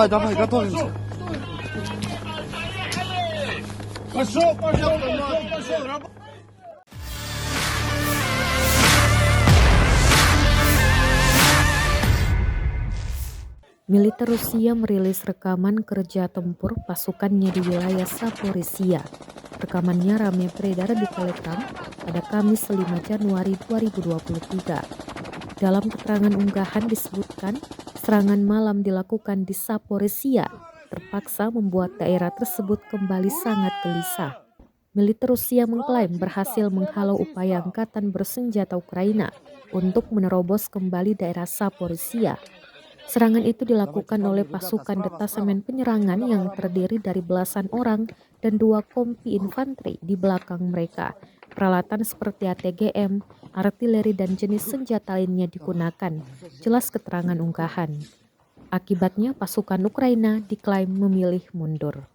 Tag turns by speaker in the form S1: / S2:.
S1: Давай, готовимся.
S2: Пошел.
S3: Militer Rusia merilis rekaman kerja tempur pasukannya di wilayah Zaporizhia. Rekamannya ramai beredar di Telegram pada Kamis 5 Januari 2023. Dalam keterangan unggahan disebutkan, serangan malam dilakukan di Zaporizhia terpaksa membuat daerah tersebut kembali sangat gelisah. Militer Rusia mengklaim berhasil menghalau upaya angkatan bersenjata Ukraina untuk menerobos kembali daerah Zaporizhia. Serangan itu dilakukan oleh pasukan detasemen penyerangan yang terdiri dari belasan orang dan 2 kompi infanteri di belakang mereka. Peralatan seperti ATGM, artileri dan jenis senjata lainnya digunakan, jelas keterangan unggahan. Akibatnya pasukan Ukraina diklaim memilih mundur.